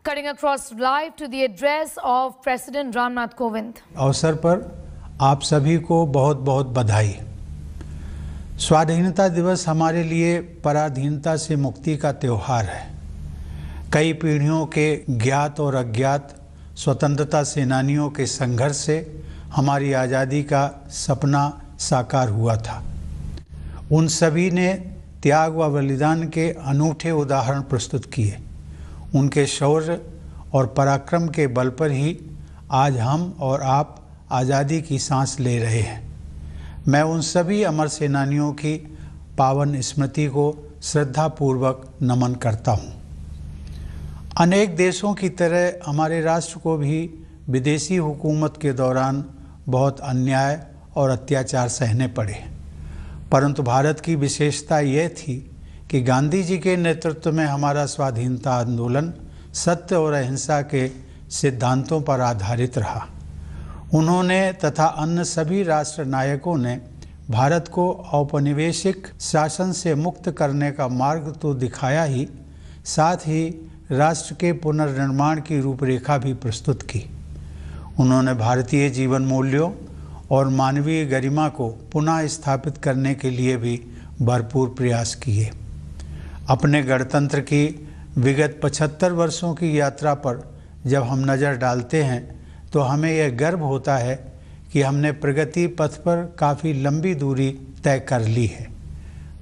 Cutting across live to the address of President Ramnath Kovind. अवसर पर आप सभी को बहुत बहुत बधाई। स्वाधीनता दिवस हमारे लिए पराधीनता से मुक्ति का त्यौहार है। कई पीढ़ियों के ज्ञात और अज्ञात स्वतंत्रता सेनानियों के संघर्ष से हमारी आज़ादी का सपना साकार हुआ था। उन सभी ने त्याग व बलिदान के अनूठे उदाहरण प्रस्तुत किए। उनके शौर्य और पराक्रम के बल पर ही आज हम और आप आज़ादी की सांस ले रहे हैं। मैं उन सभी अमर सेनानियों की पावन स्मृति को श्रद्धापूर्वक नमन करता हूँ। अनेक देशों की तरह हमारे राष्ट्र को भी विदेशी हुकूमत के दौरान बहुत अन्याय और अत्याचार सहने पड़े, परंतु भारत की विशेषता यह थी कि गांधी जी के नेतृत्व में हमारा स्वाधीनता आंदोलन सत्य और अहिंसा के सिद्धांतों पर आधारित रहा। उन्होंने तथा अन्य सभी राष्ट्र नायकों ने भारत को औपनिवेशिक शासन से मुक्त करने का मार्ग तो दिखाया ही, साथ ही राष्ट्र के पुनर्निर्माण की रूपरेखा भी प्रस्तुत की। उन्होंने भारतीय जीवन मूल्यों और मानवीय गरिमा को पुनः स्थापित करने के लिए भी भरपूर प्रयास किए। अपने गणतंत्र की विगत 75 वर्षों की यात्रा पर जब हम नज़र डालते हैं तो हमें यह गर्व होता है कि हमने प्रगति पथ पर काफ़ी लंबी दूरी तय कर ली है।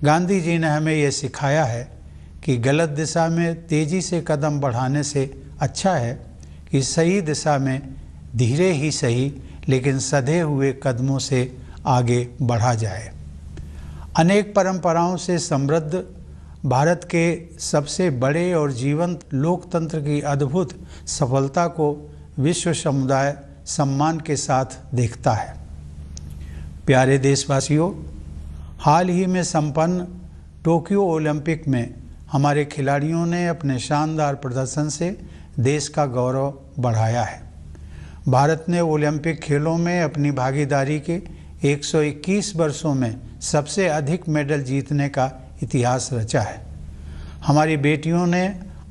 गांधी जी ने हमें यह सिखाया है कि गलत दिशा में तेज़ी से कदम बढ़ाने से अच्छा है कि सही दिशा में धीरे ही सही लेकिन सधे हुए कदमों से आगे बढ़ा जाए। अनेक परंपराओं से समृद्ध भारत के सबसे बड़े और जीवंत लोकतंत्र की अद्भुत सफलता को विश्व समुदाय सम्मान के साथ देखता है। प्यारे देशवासियों, हाल ही में संपन्न टोक्यो ओलंपिक में हमारे खिलाड़ियों ने अपने शानदार प्रदर्शन से देश का गौरव बढ़ाया है। भारत ने ओलंपिक खेलों में अपनी भागीदारी के 121 वर्षों में सबसे अधिक मेडल जीतने का इतिहास रचा है। हमारी बेटियों ने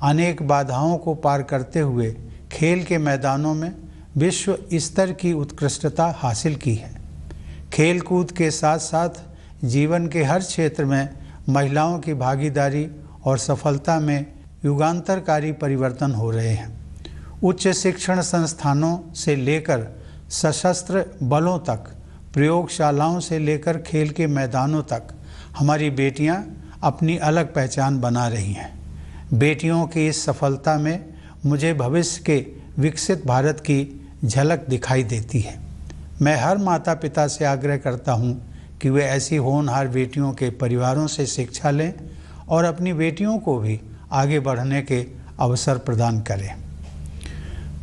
अनेक बाधाओं को पार करते हुए खेल के मैदानों में विश्व स्तर की उत्कृष्टता हासिल की है। खेल कूद के साथ साथ जीवन के हर क्षेत्र में महिलाओं की भागीदारी और सफलता में युगांतरकारी परिवर्तन हो रहे हैं। उच्च शिक्षण संस्थानों से लेकर सशस्त्र बलों तक, प्रयोगशालाओं से लेकर खेल के मैदानों तक हमारी बेटियां अपनी अलग पहचान बना रही हैं। बेटियों की इस सफलता में मुझे भविष्य के विकसित भारत की झलक दिखाई देती है। मैं हर माता पिता से आग्रह करता हूं कि वे ऐसी होनहार बेटियों के परिवारों से शिक्षा लें और अपनी बेटियों को भी आगे बढ़ने के अवसर प्रदान करें।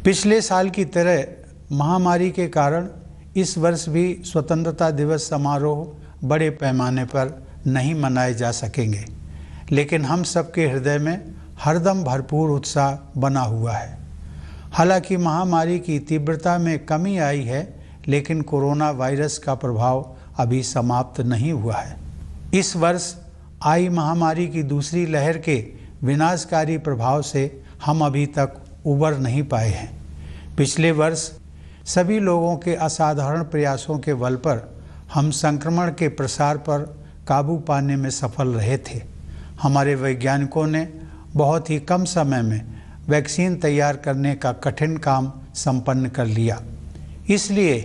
पिछले साल की तरह महामारी के कारण इस वर्ष भी स्वतंत्रता दिवस समारोह बड़े पैमाने पर नहीं मनाए जा सकेंगे, लेकिन हम सबके हृदय में हरदम भरपूर उत्साह बना हुआ है। हालांकि महामारी की तीव्रता में कमी आई है, लेकिन कोरोना वायरस का प्रभाव अभी समाप्त नहीं हुआ है। इस वर्ष आई महामारी की दूसरी लहर के विनाशकारी प्रभाव से हम अभी तक उबर नहीं पाए हैं। पिछले वर्ष सभी लोगों के असाधारण प्रयासों के बल पर हम संक्रमण के प्रसार पर काबू पाने में सफल रहे थे। हमारे वैज्ञानिकों ने बहुत ही कम समय में वैक्सीन तैयार करने का कठिन काम संपन्न कर लिया। इसलिए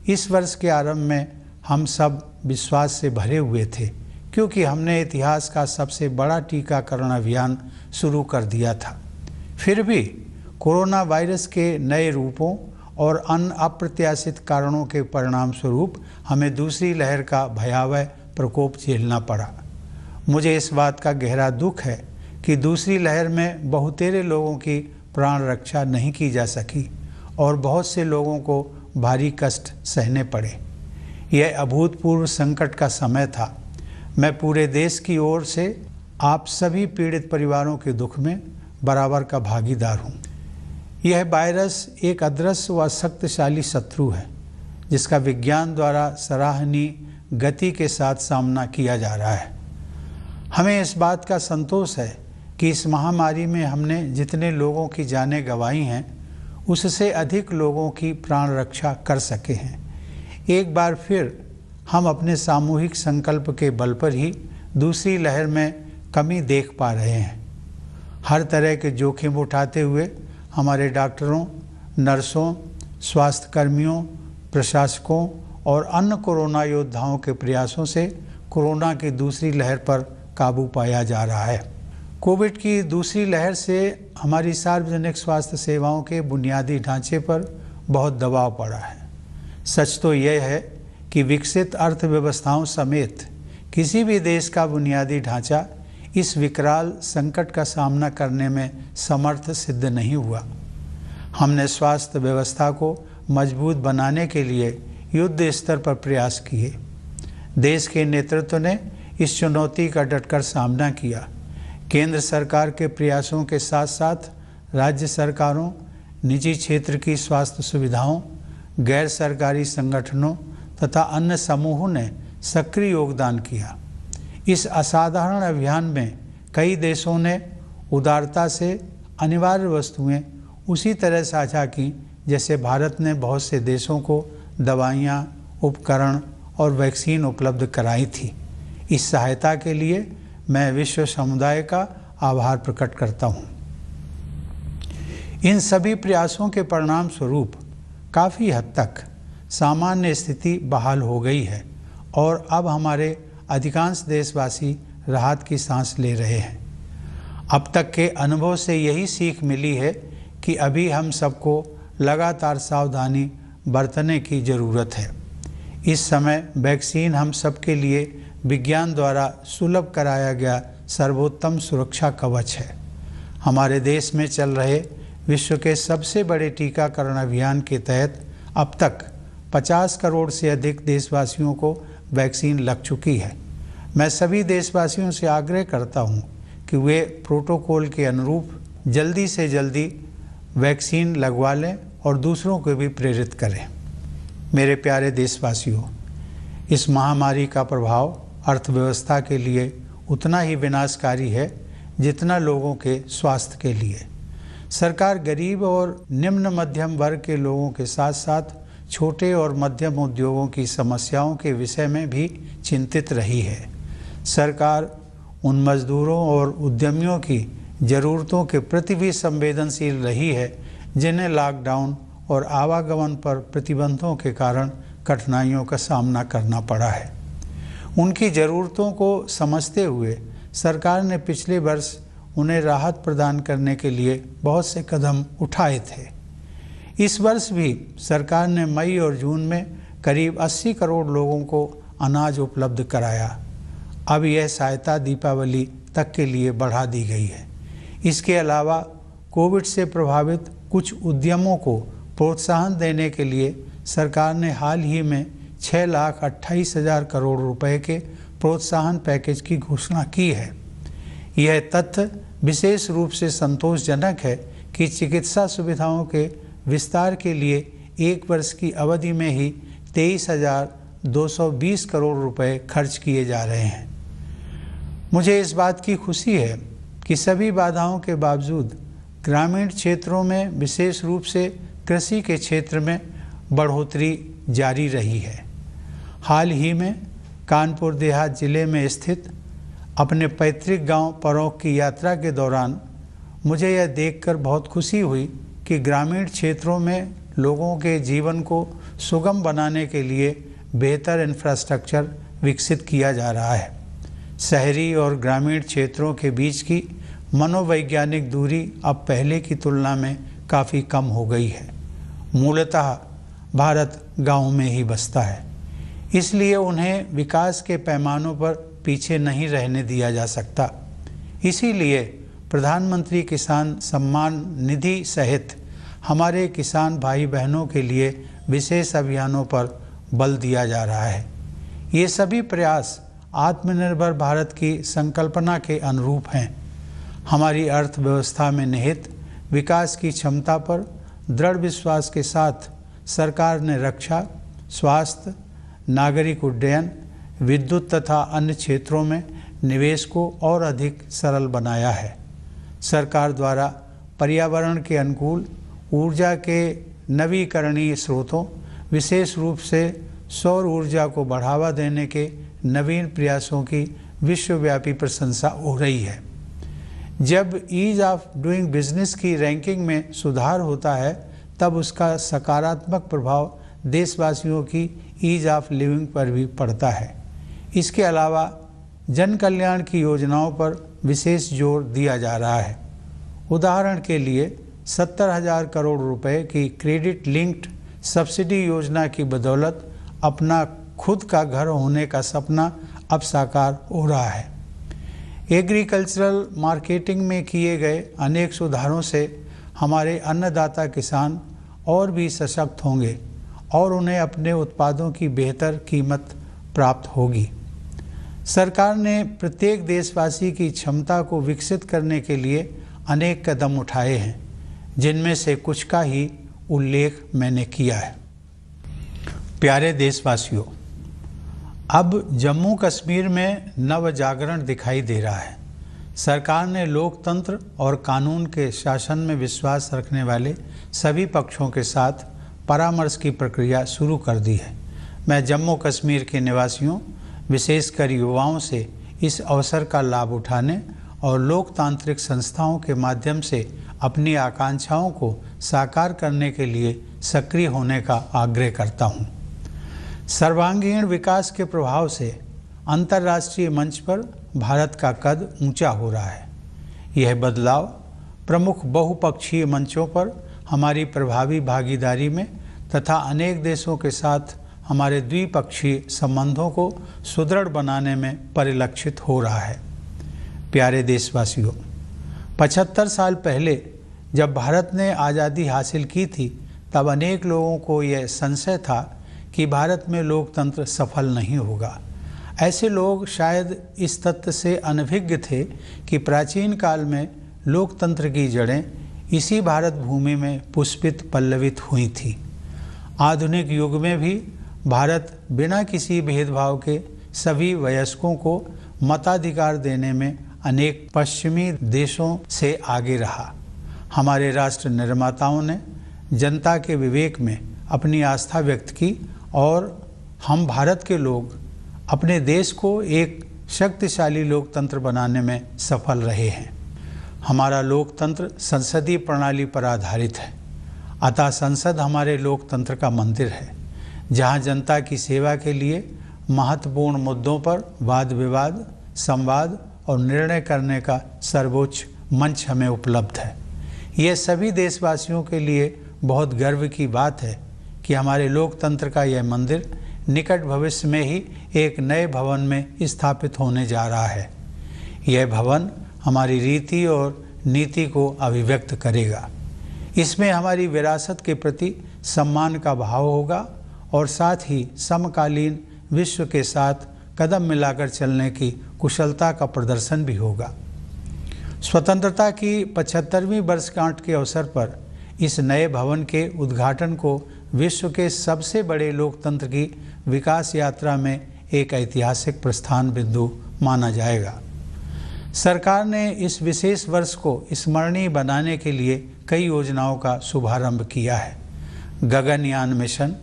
इस वर्ष के आरंभ में हम सब विश्वास से भरे हुए थे, क्योंकि हमने इतिहास का सबसे बड़ा टीकाकरण अभियान शुरू कर दिया था। फिर भी कोरोना वायरस के नए रूपों और अन्य अप्रत्याशित कारणों के परिणाम स्वरूप हमें दूसरी लहर का भयावह प्रकोप झेलना पड़ा। मुझे इस बात का गहरा दुख है कि दूसरी लहर में बहुतेरे लोगों की प्राण रक्षा नहीं की जा सकी और बहुत से लोगों को भारी कष्ट सहने पड़े। यह अभूतपूर्व संकट का समय था। मैं पूरे देश की ओर से आप सभी पीड़ित परिवारों के दुख में बराबर का भागीदार हूँ। यह वायरस एक अदृश्य व शक्तिशाली शत्रु है, जिसका विज्ञान द्वारा सराहनीय गति के साथ सामना किया जा रहा है। हमें इस बात का संतोष है कि इस महामारी में हमने जितने लोगों की जानें गंवाई हैं, उससे अधिक लोगों की प्राण रक्षा कर सके हैं। एक बार फिर हम अपने सामूहिक संकल्प के बल पर ही दूसरी लहर में कमी देख पा रहे हैं। हर तरह के जोखिम उठाते हुए हमारे डॉक्टरों, नर्सों, स्वास्थ्यकर्मियों, प्रशासकों और अन्य कोरोना योद्धाओं के प्रयासों से कोरोना की दूसरी लहर पर काबू पाया जा रहा है। कोविड की दूसरी लहर से हमारी सार्वजनिक स्वास्थ्य सेवाओं के बुनियादी ढांचे पर बहुत दबाव पड़ा है। सच तो यह है कि विकसित अर्थव्यवस्थाओं समेत किसी भी देश का बुनियादी ढांचा इस विकराल संकट का सामना करने में समर्थ सिद्ध नहीं हुआ। हमने स्वास्थ्य व्यवस्था को मजबूत बनाने के लिए युद्ध स्तर पर प्रयास किए। देश के नेतृत्व ने इस चुनौती का डटकर सामना किया। केंद्र सरकार के प्रयासों के साथ साथ राज्य सरकारों, निजी क्षेत्र की स्वास्थ्य सुविधाओं, गैर सरकारी संगठनों तथा अन्य समूहों ने सक्रिय योगदान किया। इस असाधारण अभियान में कई देशों ने उदारता से अनिवार्य वस्तुएं उसी तरह साझा की जैसे भारत ने बहुत से देशों को दवाइयाँ, उपकरण और वैक्सीन उपलब्ध कराई थी। इस सहायता के लिए मैं विश्व समुदाय का आभार प्रकट करता हूँ। इन सभी प्रयासों के परिणाम स्वरूप काफ़ी हद तक सामान्य स्थिति बहाल हो गई है और अब हमारे अधिकांश देशवासी राहत की सांस ले रहे हैं। अब तक के अनुभव से यही सीख मिली है कि अभी हम सबको लगातार सावधानी बरतने की ज़रूरत है। इस समय वैक्सीन हम सबके लिए विज्ञान द्वारा सुलभ कराया गया सर्वोत्तम सुरक्षा कवच है। हमारे देश में चल रहे विश्व के सबसे बड़े टीकाकरण अभियान के तहत अब तक 50 करोड़ से अधिक देशवासियों को वैक्सीन लग चुकी है। मैं सभी देशवासियों से आग्रह करता हूं कि वे प्रोटोकॉल के अनुरूप जल्दी से जल्दी वैक्सीन लगवा लें और दूसरों को भी प्रेरित करें। मेरे प्यारे देशवासियों, इस महामारी का प्रभाव अर्थव्यवस्था के लिए उतना ही विनाशकारी है जितना लोगों के स्वास्थ्य के लिए। सरकार गरीब और निम्न मध्यम वर्ग के लोगों के साथ साथ छोटे और मध्यम उद्योगों की समस्याओं के विषय में भी चिंतित रही है। सरकार उन मजदूरों और उद्यमियों की ज़रूरतों के प्रति भी संवेदनशील रही है जिन्हें लॉकडाउन और आवागमन पर प्रतिबंधों के कारण कठिनाइयों का सामना करना पड़ा है। उनकी ज़रूरतों को समझते हुए सरकार ने पिछले वर्ष उन्हें राहत प्रदान करने के लिए बहुत से कदम उठाए थे। इस वर्ष भी सरकार ने मई और जून में करीब 80 करोड़ लोगों को अनाज उपलब्ध कराया। अब यह सहायता दीपावली तक के लिए बढ़ा दी गई है। इसके अलावा कोविड से प्रभावित कुछ उद्यमों को प्रोत्साहन देने के लिए सरकार ने हाल ही में 6,28,000 करोड़ रुपए के प्रोत्साहन पैकेज की घोषणा की है। यह तथ्य विशेष रूप से संतोषजनक है कि चिकित्सा सुविधाओं के विस्तार के लिए एक वर्ष की अवधि में ही 23,220 करोड़ रुपए खर्च किए जा रहे हैं। मुझे इस बात की खुशी है कि सभी बाधाओं के बावजूद ग्रामीण क्षेत्रों में विशेष रूप से कृषि के क्षेत्र में बढ़ोतरी जारी रही है। हाल ही में कानपुर देहात जिले में स्थित अपने पैतृक गांव परौख की यात्रा के दौरान मुझे यह देखकर बहुत खुशी हुई कि ग्रामीण क्षेत्रों में लोगों के जीवन को सुगम बनाने के लिए बेहतर इंफ्रास्ट्रक्चर विकसित किया जा रहा है। शहरी और ग्रामीण क्षेत्रों के बीच की मनोवैज्ञानिक दूरी अब पहले की तुलना में काफ़ी कम हो गई है। मूलतः भारत गाँव में ही बसता है, इसलिए उन्हें विकास के पैमानों पर पीछे नहीं रहने दिया जा सकता। इसीलिए प्रधानमंत्री किसान सम्मान निधि सहित हमारे किसान भाई बहनों के लिए विशेष अभियानों पर बल दिया जा रहा है। ये सभी प्रयास आत्मनिर्भर भारत की संकल्पना के अनुरूप हैं। हमारी अर्थव्यवस्था में निहित विकास की क्षमता पर दृढ़ विश्वास के साथ सरकार ने रक्षा, स्वास्थ्य, नागरिक उड्डयन, विद्युत तथा अन्य क्षेत्रों में निवेश को और अधिक सरल बनाया है। सरकार द्वारा पर्यावरण के अनुकूल ऊर्जा के नवीकरणीय स्रोतों, विशेष रूप से सौर ऊर्जा को बढ़ावा देने के नवीन प्रयासों की विश्वव्यापी प्रशंसा हो रही है। जब ईज ऑफ डूइंग बिजनेस की रैंकिंग में सुधार होता है तब उसका सकारात्मक प्रभाव देशवासियों की ईज ऑफ लिविंग पर भी पड़ता है। इसके अलावा जन कल्याण की योजनाओं पर विशेष जोर दिया जा रहा है। उदाहरण के लिए 70,000 करोड़ रुपए की क्रेडिट लिंक्ड सब्सिडी योजना की बदौलत अपना खुद का घर होने का सपना अब साकार हो रहा है। एग्रीकल्चरल मार्केटिंग में किए गए अनेक सुधारों से हमारे अन्नदाता किसान और भी सशक्त होंगे और उन्हें अपने उत्पादों की बेहतर कीमत प्राप्त होगी। सरकार ने प्रत्येक देशवासी की क्षमता को विकसित करने के लिए अनेक कदम उठाए हैं, जिनमें से कुछ का ही उल्लेख मैंने किया है। प्यारे देशवासियों, अब जम्मू कश्मीर में नव जागरण दिखाई दे रहा है। सरकार ने लोकतंत्र और कानून के शासन में विश्वास रखने वाले सभी पक्षों के साथ परामर्श की प्रक्रिया शुरू कर दी है। मैं जम्मू कश्मीर के निवासियों, विशेषकर युवाओं से इस अवसर का लाभ उठाने और लोकतांत्रिक संस्थाओं के माध्यम से अपनी आकांक्षाओं को साकार करने के लिए सक्रिय होने का आग्रह करता हूँ। सर्वांगीण विकास के प्रभाव से अंतर्राष्ट्रीय मंच पर भारत का कद ऊंचा हो रहा है। यह बदलाव प्रमुख बहुपक्षीय मंचों पर हमारी प्रभावी भागीदारी में तथा अनेक देशों के साथ हमारे द्विपक्षीय संबंधों को सुदृढ़ बनाने में परिलक्षित हो रहा है। प्यारे देशवासियों, 75 साल पहले जब भारत ने आज़ादी हासिल की थी तब अनेक लोगों को यह संशय था कि भारत में लोकतंत्र सफल नहीं होगा। ऐसे लोग शायद इस तथ्य से अनभिज्ञ थे कि प्राचीन काल में लोकतंत्र की जड़ें इसी भारत भूमि में पुष्पित पल्लवित हुई थी। आधुनिक युग में भी भारत बिना किसी भेदभाव के सभी वयस्कों को मताधिकार देने में अनेक पश्चिमी देशों से आगे रहा। हमारे राष्ट्र निर्माताओं ने जनता के विवेक में अपनी आस्था व्यक्त की और हम भारत के लोग अपने देश को एक शक्तिशाली लोकतंत्र बनाने में सफल रहे हैं। हमारा लोकतंत्र संसदीय प्रणाली पर आधारित है, अतः संसद हमारे लोकतंत्र का मंदिर है, जहां जनता की सेवा के लिए महत्वपूर्ण मुद्दों पर वाद विवाद, संवाद और निर्णय करने का सर्वोच्च मंच हमें उपलब्ध है। यह सभी देशवासियों के लिए बहुत गर्व की बात है कि हमारे लोकतंत्र का यह मंदिर निकट भविष्य में ही एक नए भवन में स्थापित होने जा रहा है। यह भवन हमारी रीति और नीति को अभिव्यक्त करेगा। इसमें हमारी विरासत के प्रति सम्मान का भाव होगा और साथ ही समकालीन विश्व के साथ कदम मिलाकर चलने की कुशलता का प्रदर्शन भी होगा। स्वतंत्रता की 75वीं वर्षगांठ के अवसर पर इस नए भवन के उद्घाटन को विश्व के सबसे बड़े लोकतंत्र की विकास यात्रा में एक ऐतिहासिक प्रस्थान बिंदु माना जाएगा। सरकार ने इस विशेष वर्ष को स्मरणीय बनाने के लिए कई योजनाओं का शुभारंभ किया है। गगनयान मिशन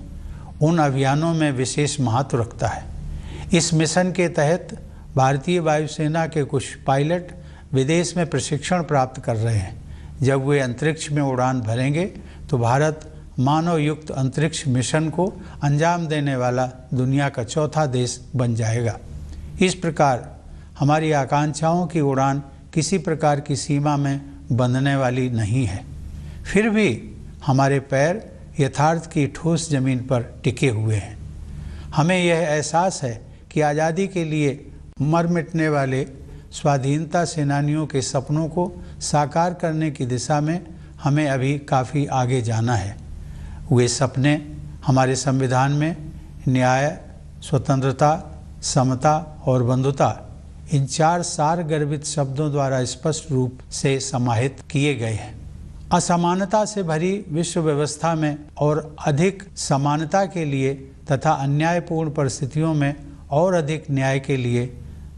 उन अभियानों में विशेष महत्व रखता है। इस मिशन के तहत भारतीय वायुसेना के कुछ पायलट विदेश में प्रशिक्षण प्राप्त कर रहे हैं। जब वे अंतरिक्ष में उड़ान भरेंगे तो भारत मानव युक्त अंतरिक्ष मिशन को अंजाम देने वाला दुनिया का चौथा देश बन जाएगा। इस प्रकार हमारी आकांक्षाओं की उड़ान किसी प्रकार की सीमा में बंधने वाली नहीं है। फिर भी हमारे पैर यथार्थ की ठोस जमीन पर टिके हुए हैं। हमें यह एहसास है कि आज़ादी के लिए मर मिटने वाले स्वाधीनता सेनानियों के सपनों को साकार करने की दिशा में हमें अभी काफ़ी आगे जाना है। वे सपने हमारे संविधान में न्याय, स्वतंत्रता, समता और बंधुता इन 4 सार गर्भित शब्दों द्वारा स्पष्ट रूप से समाहित किए गए हैं। असमानता से भरी विश्व व्यवस्था में और अधिक समानता के लिए तथा अन्यायपूर्ण परिस्थितियों में और अधिक न्याय के लिए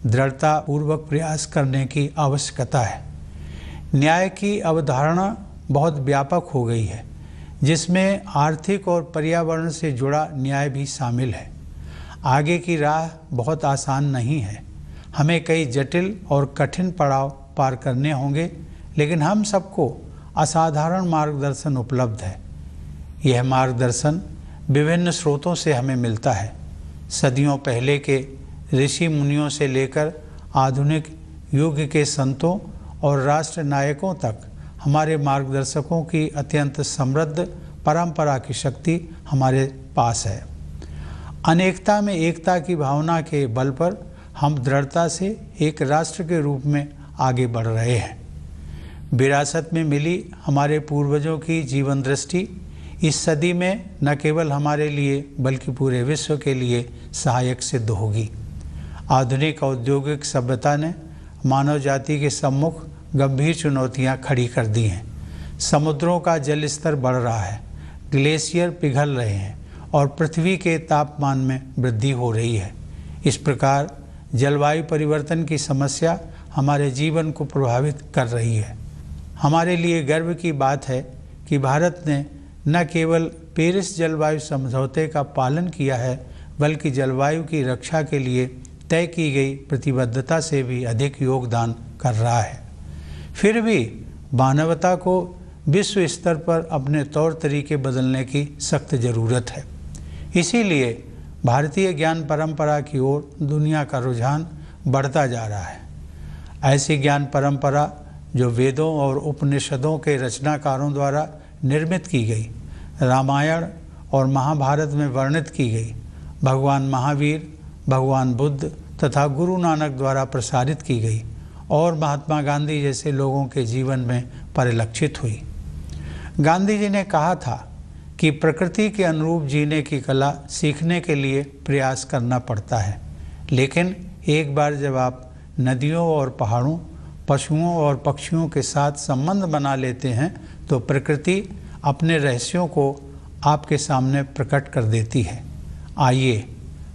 दृढ़तापूर्वक प्रयास करने की आवश्यकता है। न्याय की अवधारणा बहुत व्यापक हो गई है, जिसमें आर्थिक और पर्यावरण से जुड़ा न्याय भी शामिल है। आगे की राह बहुत आसान नहीं है, हमें कई जटिल और कठिन पड़ाव पार करने होंगे, लेकिन हम सबको असाधारण मार्गदर्शन उपलब्ध है। यह मार्गदर्शन विभिन्न स्रोतों से हमें मिलता है। सदियों पहले के ऋषि मुनियों से लेकर आधुनिक युग के संतों और राष्ट्र नायकों तक हमारे मार्गदर्शकों की अत्यंत समृद्ध परंपरा की शक्ति हमारे पास है। अनेकता में एकता की भावना के बल पर हम दृढ़ता से एक राष्ट्र के रूप में आगे बढ़ रहे हैं। विरासत में मिली हमारे पूर्वजों की जीवन दृष्टि इस सदी में न केवल हमारे लिए बल्कि पूरे विश्व के लिए सहायक सिद्ध होगी। आधुनिक औद्योगिक सभ्यता ने मानव जाति के सम्मुख गंभीर चुनौतियां खड़ी कर दी हैं। समुद्रों का जल स्तर बढ़ रहा है, ग्लेशियर पिघल रहे हैं और पृथ्वी के तापमान में वृद्धि हो रही है। इस प्रकार जलवायु परिवर्तन की समस्या हमारे जीवन को प्रभावित कर रही है। हमारे लिए गर्व की बात है कि भारत ने न केवल पेरिस जलवायु समझौते का पालन किया है, बल्कि जलवायु की रक्षा के लिए तय की गई प्रतिबद्धता से भी अधिक योगदान कर रहा है। फिर भी मानवता को विश्व स्तर पर अपने तौर तरीके बदलने की सख्त ज़रूरत है। इसीलिए भारतीय ज्ञान परंपरा की ओर दुनिया का रुझान बढ़ता जा रहा है। ऐसी ज्ञान परंपरा जो वेदों और उपनिषदों के रचनाकारों द्वारा निर्मित की गई, रामायण और महाभारत में वर्णित की गई, भगवान महावीर, भगवान बुद्ध तथा गुरु नानक द्वारा प्रसारित की गई और महात्मा गांधी जैसे लोगों के जीवन में परिलक्षित हुई। गांधी जी ने कहा था कि प्रकृति के अनुरूप जीने की कला सीखने के लिए प्रयास करना पड़ता है, लेकिन एक बार जब आप नदियों और पहाड़ों, पशुओं और पक्षियों के साथ संबंध बना लेते हैं तो प्रकृति अपने रहस्यों को आपके सामने प्रकट कर देती है। आइए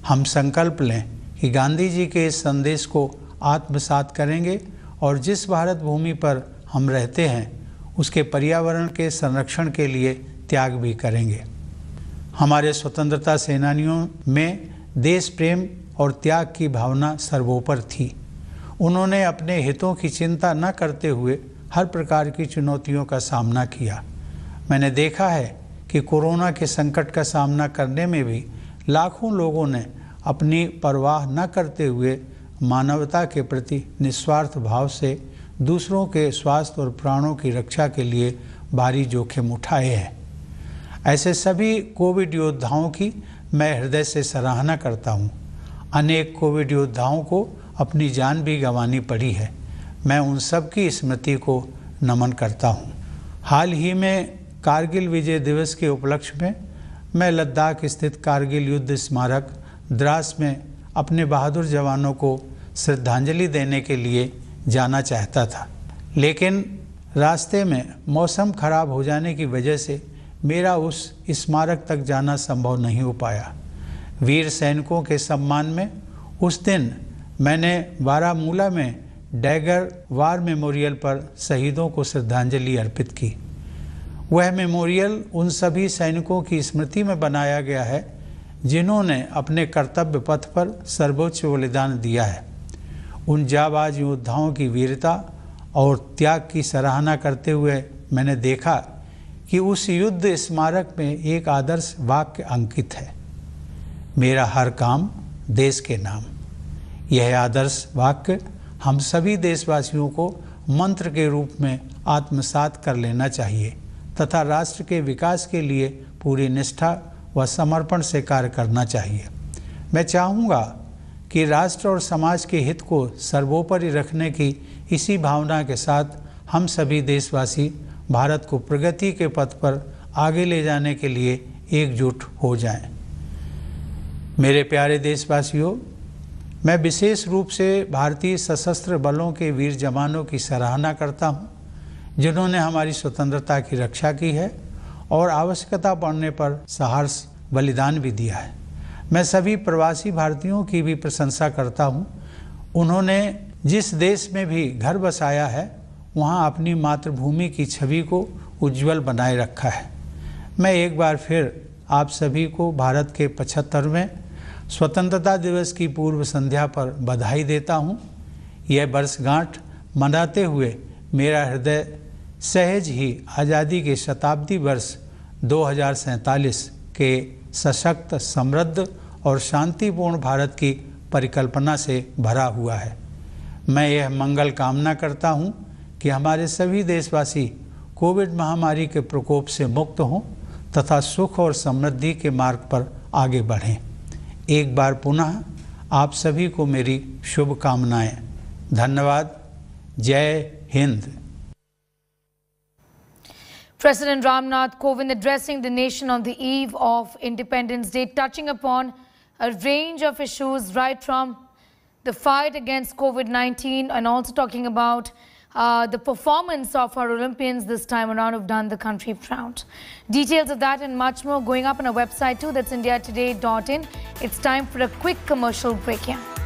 हम संकल्प लें कि गांधी जी के इस संदेश को आत्मसात करेंगे और जिस भारत भूमि पर हम रहते हैं उसके पर्यावरण के संरक्षण के लिए त्याग भी करेंगे। हमारे स्वतंत्रता सेनानियों में देश प्रेम और त्याग की भावना सर्वोपरि थी। उन्होंने अपने हितों की चिंता न करते हुए हर प्रकार की चुनौतियों का सामना किया। मैंने देखा है कि कोरोना के संकट का सामना करने में भी लाखों लोगों ने अपनी परवाह न करते हुए मानवता के प्रति निस्वार्थ भाव से दूसरों के स्वास्थ्य और प्राणों की रक्षा के लिए भारी जोखिम उठाए हैं। ऐसे सभी कोविड योद्धाओं की मैं हृदय से सराहना करता हूँ। अनेक कोविड योद्धाओं को अपनी जान भी गंवानी पड़ी है। मैं उन सब की स्मृति को नमन करता हूँ। हाल ही में कारगिल विजय दिवस के उपलक्ष्य में मैं लद्दाख स्थित कारगिल युद्ध स्मारक द्रास में अपने बहादुर जवानों को श्रद्धांजलि देने के लिए जाना चाहता था, लेकिन रास्ते में मौसम खराब हो जाने की वजह से मेरा उस स्मारक तक जाना संभव नहीं हो पाया। वीर सैनिकों के सम्मान में उस दिन मैंने बारामूला में डैगर वार मेमोरियल पर शहीदों को श्रद्धांजलि अर्पित की। वह मेमोरियल उन सभी सैनिकों की स्मृति में बनाया गया है जिन्होंने अपने कर्तव्य पथ पर सर्वोच्च बलिदान दिया है। उन जाबाज योद्धाओं की वीरता और त्याग की सराहना करते हुए मैंने देखा कि उस युद्ध स्मारक में एक आदर्श वाक्य अंकित है, मेरा हर काम देश के नाम। यह आदर्श वाक्य हम सभी देशवासियों को मंत्र के रूप में आत्मसात कर लेना चाहिए तथा राष्ट्र के विकास के लिए पूरी निष्ठा व समर्पण से कार्य करना चाहिए। मैं चाहूँगा कि राष्ट्र और समाज के हित को सर्वोपरि रखने की इसी भावना के साथ हम सभी देशवासी भारत को प्रगति के पथ पर आगे ले जाने के लिए एकजुट हो जाएं। मेरे प्यारे देशवासियों, मैं विशेष रूप से भारतीय सशस्त्र बलों के वीर जवानों की सराहना करता हूं, जिन्होंने हमारी स्वतंत्रता की रक्षा की है और आवश्यकता पड़ने पर साहस बलिदान भी दिया है। मैं सभी प्रवासी भारतीयों की भी प्रशंसा करता हूं। उन्होंने जिस देश में भी घर बसाया है वहाँ अपनी मातृभूमि की छवि को उज्जवल बनाए रखा है। मैं एक बार फिर आप सभी को भारत के 75वें स्वतंत्रता दिवस की पूर्व संध्या पर बधाई देता हूँ। यह वर्षगांठ मनाते हुए मेरा हृदय सहज ही आज़ादी के शताब्दी वर्ष 2047 के सशक्त, समृद्ध और शांतिपूर्ण भारत की परिकल्पना से भरा हुआ है। मैं यह मंगल कामना करता हूँ कि हमारे सभी देशवासी कोविड महामारी के प्रकोप से मुक्त हों तथा सुख और समृद्धि के मार्ग पर आगे बढ़ें। एक बार पुनः आप सभी को मेरी शुभकामनाएं। धन्यवाद। जय Hind. President Ramnath Kovind addressing the nation on the eve of Independence Day, touching upon a range of issues right from the fight against COVID-19 and also talking about the performance of our Olympians this time around who've done the country proud. Details of that and much more going up on our website too. That's indiatoday.in. It's time for a quick commercial break here.